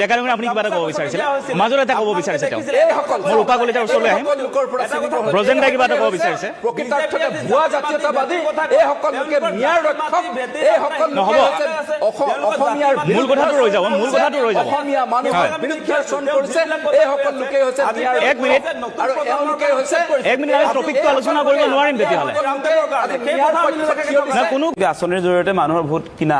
ডেকা ডাঙৰীয়া আপুনি কিবা এটা ক'ব বিচাৰিছিলে, মাজত এটা ক'ব বিচাৰিছে তেওঁ। মোৰ ৰূপা কলিতাৰ ওচৰলৈ আহিম, ব্ৰজেন দাই কিবা এটা ক'ব বিচাৰিছে। নহ'ব, মূল কথাটো ৰৈ যাব, মূল কথাটো ৰৈ যাব। 1 মিনিট, আমি টপিকটো আলোচনা কৰিব নোৱাৰিম তেতিয়াহ'লে। কোনো আঁচনিৰ জৰিয়তে মানুহৰ ভোট কিনা,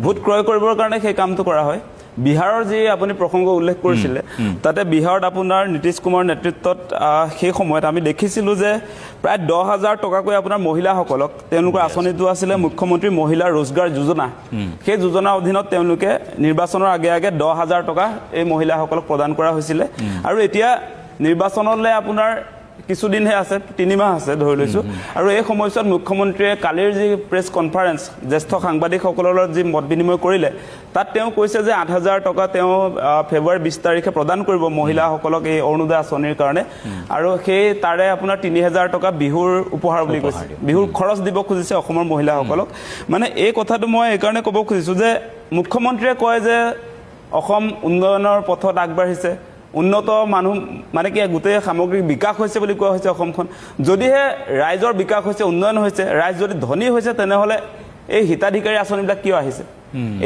ভোট ক্ৰয় কৰিবৰ কাৰণে সেই কামটো কৰা হয়। বিহাৰৰ যি আপুনি প্ৰসংগ উল্লেখ কৰিছিলে, তাতে বিহাৰত আপোনাৰ নীতিশ কুমাৰ নেতৃত্বত সেই সময়ত আমি দেখিছিলোঁ যে প্ৰায় 10,000 টকাকৈ আপোনাৰ মহিলাসকলক, তেওঁলোকৰ আঁচনিটো আছিলে মুখ্যমন্ত্ৰী মহিলা ৰোজগাৰ যোজনা। সেই যোজনাৰ অধীনত তেওঁলোকে নিৰ্বাচনৰ আগে আগে 10,000 টকা এই মহিলাসকলক প্ৰদান কৰা হৈছিলে। আৰু এতিয়া নিৰ্বাচনলৈ আপোনাৰ কিছুদিনহে আছে, 3 মাহ আছে ধৰি লৈছোঁ। আৰু এই সময়ছোৱাত মুখ্যমন্ত্ৰীয়ে কালিৰ যি প্ৰেছ কনফাৰেন্স জ্যেষ্ঠ সাংবাদিকসকলৰ লগত যি মত বিনিময় কৰিলে, তাত তেওঁ কৈছে যে 8,000 টকা তেওঁ ফেব্ৰুৱাৰী 20 তাৰিখে প্ৰদান কৰিব মহিলাসকলক এই অৰুণোদয় আঁচনিৰ কাৰণে। আৰু সেই তাৰে আপোনাৰ 3,000 টকা বিহুৰ উপহাৰ বুলি কৈছে, বিহুৰ খৰচ দিব খুজিছে অসমৰ মহিলাসকলক। মানে এই কথাটো মই এইকাৰণে ক'ব খুজিছোঁ যে মুখ্যমন্ত্ৰীয়ে কয় যে অসম উন্নয়নৰ পথত আগবাঢ়িছে, উন্নত মানুহ মানে কি গোটেই সামগ্ৰিক বিকাশ হৈছে বুলি কোৱা হৈছে অসমখন। যদিহে ৰাইজৰ বিকাশ হৈছে, উন্নয়ন হৈছে, ৰাইজ যদি ধনী হৈছে, তেনেহ'লে এই হিতাধিকাৰী আঁচনিবিলাক কিয় আহিছে?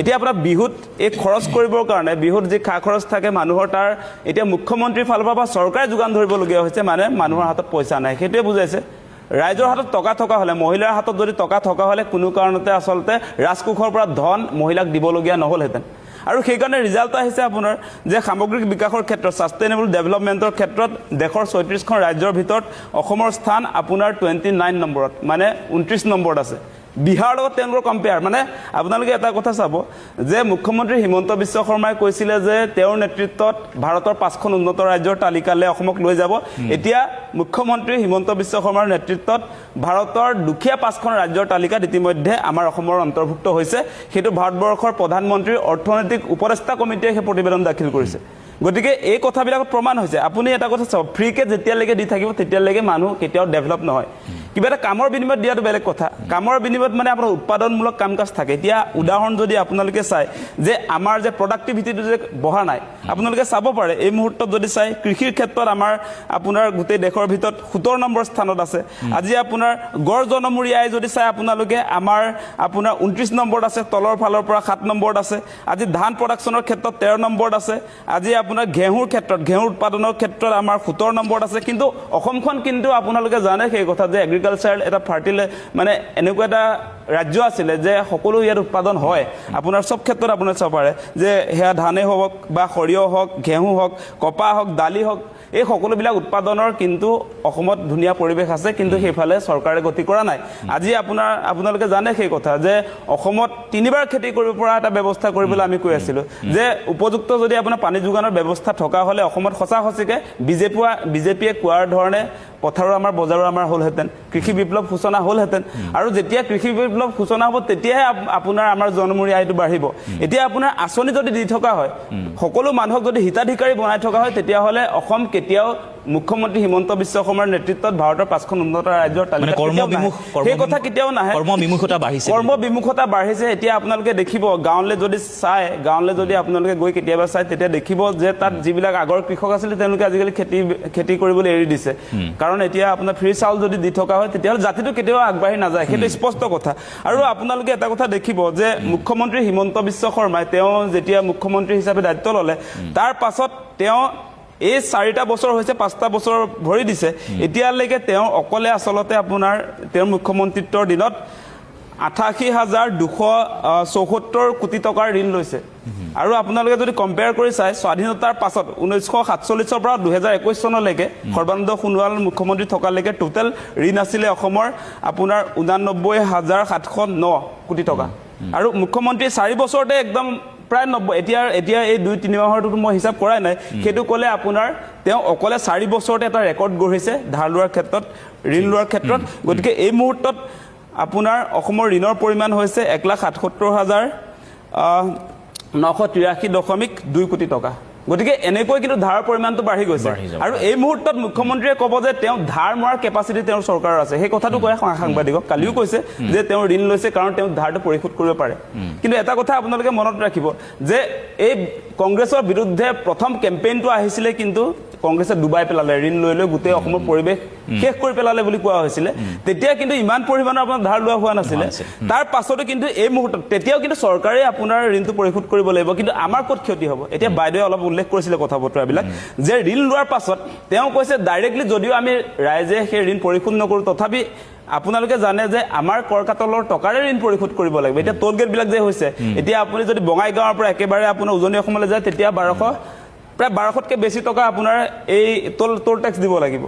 এতিয়া আপোনাৰ বিহুত এই খৰচ কৰিবৰ কাৰণে, বিহুত যি খা খৰচ থাকে মানুহৰ, তাৰ এতিয়া মুখ্যমন্ত্ৰীৰ ফালৰ পৰা চৰকাৰে যোগান ধৰিবলগীয়া হৈছে, মানে মানুহৰ হাতত পইচা নাই, সেইটোৱে বুজাইছে। ৰাইজৰ হাতত টকা থকা হ'লে, মহিলাৰ হাতত যদি টকা থকা হ'লে কোনো কাৰণতে আচলতে ৰাজকোষৰ পৰা ধন মহিলাক দিবলগীয়া নহ'লহেঁতেন। আৰু সেইকাৰণে ৰিজাল্ট আহিছে আপোনাৰ যে সামগ্ৰিক বিকাশৰ ক্ষেত্ৰত, ছাষ্টেইনেবল ডেভেলপমেণ্টৰ ক্ষেত্ৰত দেশৰ 34খন ৰাজ্যৰ ভিতৰত অসমৰ স্থান আপোনাৰ 29 নম্বৰত, মানে 29 নম্বৰত আছে। বিহাৰৰ লগত তেওঁলোকৰ কম্পেয়াৰ, মানে আপোনালোকে এটা কথা চাব যে মুখ্যমন্ত্ৰী হিমন্ত বিশ্ব শৰ্মাই কৈছিলে যে তেওঁৰ নেতৃত্বত ভাৰতৰ 5খন উন্নত ৰাজ্যৰ তালিকালৈ অসমক লৈ যাব। এতিয়া মুখ্যমন্ত্ৰী হিমন্ত বিশ্ব শৰ্মাৰ নেতৃত্বত ভাৰতৰ দুখীয়া 5খন ৰাজ্যৰ তালিকাত ইতিমধ্যে আমাৰ অসমৰ অন্তৰ্ভুক্ত হৈছে। সেইটো ভাৰতবৰ্ষৰ প্ৰধানমন্ত্ৰীৰ অৰ্থনৈতিক উপদেষ্টা কমিটিয়ে সেই প্ৰতিবেদন দাখিল কৰিছে। গতিকে এই কথাবিলাকত প্ৰমাণ হৈছে। আপুনি এটা কথা চাওক, ফ্ৰীকে যেতিয়ালৈকে দি থাকিব তেতিয়ালৈকে মানুহ কেতিয়াও ডেভেলপ নহয়। কিবা এটা কামৰ বিনিময়ত দিয়াটো বেলেগ কথা, কামৰ বিনিময়ত মানে আপোনাৰ উৎপাদনমূলক কাম কাজ থাকে। এতিয়া উদাহৰণ যদি আপোনালোকে চায় যে আমাৰ যে প্ৰডাক্টিভিটিটো যে বঢ়া নাই, আপোনালোকে চাব পাৰে এই মুহূৰ্তত যদি চাই কৃষিৰ ক্ষেত্ৰত আমাৰ আপোনাৰ গোটেই দেশৰ ভিতৰত 17 নম্বৰ স্থানত আছে। আজি আপোনাৰ গড় জনমূৰি আয় যদি চাই আপোনালোকে আমাৰ আপোনাৰ 29 নম্বৰত আছে, তলৰ ফালৰ পৰা 7 নম্বৰত আছে। আজি ধান প্ৰডাকশ্যনৰ ক্ষেত্ৰত 13 নম্বৰত আছে। আজি আপোনাৰ ঘেঁহুৰ ক্ষেত্ৰত, ঘেঁহু উৎপাদনৰ ক্ষেত্ৰত আমাৰ 17 নম্বৰত আছে। কিন্তু অসমখন কিন্তু আপোনালোকে জানে সেই কথা যে এগ্ৰিকালচাৰ এটা মানে এনেকুৱা এটা ৰাজ্য আছিলে যে সকলো ইয়াত উৎপাদন হয়। আপোনাৰ চব ক্ষেত্ৰত আপোনাৰ চাব পাৰে যে সেয়া ধানেই হওক বা সৰিয়হ হওক, ঘেঁহু হওক, কপাহ হওক, দালি হওক, এই সকলোবিলাক উৎপাদনৰ কিন্তু অসমত ধুনীয়া পৰিৱেশ আছে, কিন্তু সেইফালে চৰকাৰে গতি কৰা নাই। আজি আপোনালোকে জানে সেই কথা যে অসমত 3বাৰ খেতি কৰিব পৰা এটা ব্যৱস্থা কৰিবলৈ আমি কৈ আছিলোঁ যে উপযুক্ত যদি আপোনাৰ পানী যোগানৰ ব্যৱস্থা থকা হ'লে অসমত সঁচা সঁচিকে বিজেপিয়ে কোৱাৰ ধৰণে পথাৰৰ আমাৰ বজাৰৰ আমাৰ হ'লহেঁতেন, কৃষি বিপ্লৱ সূচনা হ'লহেঁতেন। আৰু যেতিয়া কৃষি বিপ্লৱ সূচনা হ'ব তেতিয়াহে আপোনাৰ আমাৰ জনমূৰি আয়টো বাঢ়িব। এতিয়া আপোনাৰ আঁচনি যদি দি থকা হয়, সকলো মানুহক যদি হিতাধিকাৰী বনাই থকা হয়, তেতিয়াহ'লে অসম কেতিয়াও মুখ্যমন্ত্ৰী হিমন্ত বিশ্ব শৰ্মাৰ নেতৃত্বত ভাৰতৰ 5খন উন্নত ৰাজ্যৰ তালিকাত সেই কথা কেতিয়াও নাহে। কৰ্মবিমুখতা বাঢ়িছে। এতিয়া আপোনালোকে দেখিব গাঁৱলৈ যদি আপোনালোকে গৈ কেতিয়াবা চাই, তেতিয়া দেখিব যে তাত যিবিলাক আগৰ কৃষক আছিলে তেওঁলোকে আজিকালি খেতি কৰিবলৈ এৰি দিছে। কাৰণ এতিয়া আপোনাৰ ফ্ৰী চাউল যদি দি থকা হয় তেতিয়াহ'লে জাতিটো কেতিয়াও আগবাঢ়ি নাযায়, সেইটো স্পষ্ট কথা। আৰু আপোনালোকে এটা কথা দেখিব যে মুখ্যমন্ত্ৰী হিমন্ত বিশ্ব শৰ্মাই তেওঁ যেতিয়া মুখ্যমন্ত্ৰী হিচাপে দায়িত্ব ল'লে, তাৰ পাছত তেওঁ এই 4টা বছৰ হৈছে, 5টা বছৰ ভৰি দিছে। এতিয়ালৈকে তেওঁ অকলে আচলতে আপোনাৰ তেওঁৰ মুখ্যমন্ত্ৰীত্বৰ দিনত 88,274 কোটি টকাৰ ঋণ লৈছে। আৰু আপোনালোকে যদি কম্পেয়াৰ কৰি চাই, স্বাধীনতাৰ পাছত 1947 পৰা 2021 চনলৈকে সৰ্বানন্দ সোণোৱাল মুখ্যমন্ত্ৰী থকালৈকে টোটেল ঋণ আছিলে অসমৰ আপোনাৰ 89,709 কোটি টকা। আৰু মুখ্যমন্ত্ৰী 4 বছৰতে একদম প্ৰায় 90। এতিয়া এই 2-3 মাহৰটো মই হিচাপ কৰাই নাই, সেইটো ক'লে আপোনাৰ তেওঁ অকলে 4 বছৰতে এটা ৰেকৰ্ড গঢ়িছে ধাৰ লোৱাৰ ক্ষেত্ৰত, ঋণ লোৱাৰ ক্ষেত্ৰত। গতিকে এই মুহূৰ্তত আপোনাৰ অসমৰ ঋণৰ পৰিমাণ হৈছে 1,77,983.2 কোটি টকা। গতিকে এনেকৈ কিন্তু ধাৰৰ পৰিমাণটো বাঢ়ি গৈছে। আৰু এই মুহূৰ্তত মুখ্যমন্ত্ৰীয়ে ক'ব যে তেওঁ ধাৰ মৰাৰ কেপাচিটি তেওঁৰ চৰকাৰৰ আছে, সেই কথাটো কয় সাংবাদিকক। কালিও কৈছে যে তেওঁ ঋণ লৈছে কাৰণ তেওঁ ধাৰটো পৰিশোধ কৰিব পাৰে। কিন্তু এটা কথা আপোনালোকে মনত ৰাখিব যে এই কংগ্ৰেছৰ বিৰুদ্ধে প্ৰথম কেম্পেইনটো আহিছিলে, কিন্তু কংগ্ৰেছে ডুবাই পেলালে, ঋণ লৈ গোটেই অসমৰ পৰিৱেশ শেষ কৰি পেলালে বুলি কোৱা হৈছিলে। তেতিয়া কিন্তু ইমান পৰিমাণৰ আপোনাৰ ধাৰ লোৱা হোৱা নাছিলে। তাৰ পাছতো কিন্তু এই মুহূৰ্তত তেতিয়াও কিন্তু চৰকাৰে আপোনাৰ ঋণটো পৰিশোধ কৰিব লাগিব। কিন্তু আমাৰ ক'ত ক্ষতি হ'ব? এতিয়া বাইদেৱে অলপ উল্লেখ কৰিছিলে কথা বতৰাবিলাক যে ঋণ লোৱাৰ পাছত তেওঁ কৈছে ডাইৰেক্টলি যদিও আমি ৰাইজে সেই ঋণ পৰিশোধ নকৰোঁ, তথাপি আপোনালোকে জানে যে আমাৰ কৰকাতলৰ টকাৰে ঋণ পৰিশোধ কৰিব লাগিব। এতিয়া টোল গেটবিলাক যে হৈছে, এতিয়া আপুনি যদি বঙাইগাঁৱৰ পৰা একেবাৰে আপোনাৰ উজনি অসমলৈ যায়, তেতিয়া প্ৰায় 1200তকৈ বেছি টকা আপোনাৰ এই টোল টেক্স দিব লাগিব।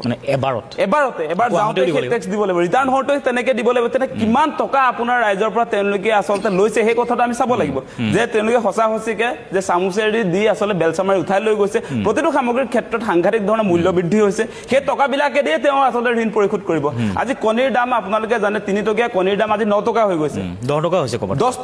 এবাৰ যাওঁতে সেই টেক্স দিব লাগিব, ৰিটাৰ্ণ হওঁতে তেনেকৈ দিব লাগিব। তেনে কিমান টকা আপোনাৰ ৰাইজৰ পৰা তেওঁলোকে আচলতে লৈছে সেই কথাটো আমি চাব লাগিব যে তেওঁলোকে সঁচা সঁচিকে যে চামুচেৰে দি আচলতে বেলচামাৰি উঠাই লৈ গৈছে। প্ৰতিটো সামগ্ৰীৰ ক্ষেত্ৰত সাংঘাতিক ধৰণৰ মূল্য বৃদ্ধি হৈছে। সেই টকাবিলাকে দিয়ে তেওঁ আচলতে ঋণ পৰিশোধ কৰিব। আজি কণীৰ দাম আপোনালোকে জানে, 3 টকীয়া কণীৰ দাম আজি 9 টকা হৈ গৈছে, 10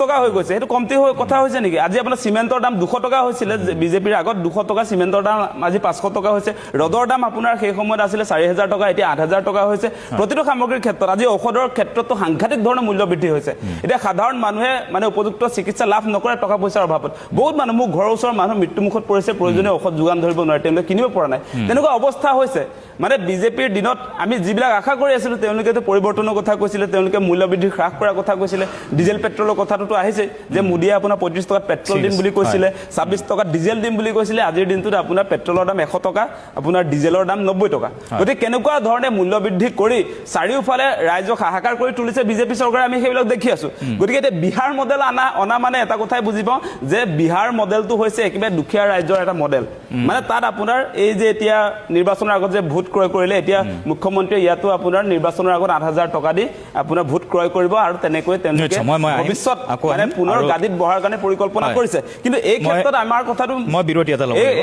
টকা হৈ গৈছে। সেইটো কমতি কথা হৈছে নেকি? আজি আপোনাৰ চিমেণ্টৰ দাম 200 টকা হৈছিলে বিজেপিৰ আগত, 200 টকা চিমেণ্টৰ দাম আজি 500 টকা হৈছে। ৰদৰ দাম আপোনাৰ সেই সময়ত আছিলে 4,000 টকা, এতিয়া 8,000 টকা হৈছে। প্ৰতিটো সামগ্ৰীৰ ক্ষেত্ৰত আজি ঔষধৰ ক্ষেত্ৰতো সাংঘাতিক ধৰণৰ মূল্য বৃদ্ধি হৈছে। এতিয়া সাধাৰণ মানুহে মানে উপযুক্ত চিকিৎসা লাভ নকৰে টকা পইচাৰ অভাৱত। বহুত মানুহ, মোৰ ঘৰৰ ওচৰৰ মানুহ মৃত্যুমুখত পৰিছে, প্ৰয়োজনীয় ঔষধ যোগান ধৰিব নোৱাৰে, তেওঁলোকে কিনিব পৰা নাই। তেনেকুৱা অৱস্থা হৈছে। মানে বিজেপিৰ দিনত আমি যিবিলাক আশা কৰি আছিলোঁ তেওঁলোকেতো পৰিৱৰ্তনৰ কথা কৈছিলে, তেওঁলোকে মূল্যবৃদ্ধি হ্ৰাস কৰাৰ কথা কৈছিলে, ডিজেল পেট্ৰলৰ কথাটোতো আহিছে যে মোদীয়ে আপোনাৰ 35 টকাত পেট্ৰল দিম বুলি কৈছিলে, 26 টকাত ডিজেল দিম বুলি কৈছিলে, আজিৰ দিনটোত আপোনাৰ পেট্ৰলৰ দাম 100 টকা, আপোনাৰ ডিজেলৰ দাম 90 টকা। গতিকে কেনেকুৱা ধৰণে মূল্যবৃদ্ধি কৰি চাৰিওফালে ৰাইজক হাহাকাৰ কৰি তুলিছে বিজেপি চৰকাৰে, আমি সেইবিলাক দেখি আছোঁ। গতিকে এতিয়া বিহাৰ মডেল অনা মানে এটা কথাই বুজি পাওঁ যে বিহাৰ মডেলটো হৈছে একেবাৰে দুখীয়া ৰাজ্যৰ এটা মডেল। মানে তাত আপোনাৰ এই যে এতিয়া নিৰ্বাচনৰ আগত যে ভোট ক্ৰয় কৰিলে, এতিয়া মুখ্যমন্ত্ৰীয়ে ইয়াতো আপোনাৰ নিৰ্বাচনৰ আগত 8,000 টকা দি আপোনাৰ ভোট ক্ৰয় কৰিব আৰু তেনেকৈ তেওঁলোকে ভৱিষ্যত মানে পুনৰ গাদীত বহাৰ কাৰণে পৰিকল্পনা কৰিছে। কিন্তু এই ক্ষেত্ৰত আমাৰ কথাটো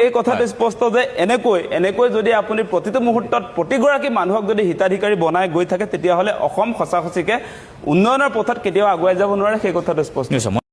এই কথাটো স্পষ্ট যে এনেকৈ যদি আপুনি প্ৰতিটো মুহূৰ্তত প্ৰতিগৰাকী মানুহক যদি হিতাধিকাৰী বনাই গৈ থাকে তেতিয়াহ'লে অসম সঁচা সঁচিকে উন্নয়নৰ পথত কেতিয়াও আগুৱাই যাব নোৱাৰে, সেই কথাটো স্পষ্ট।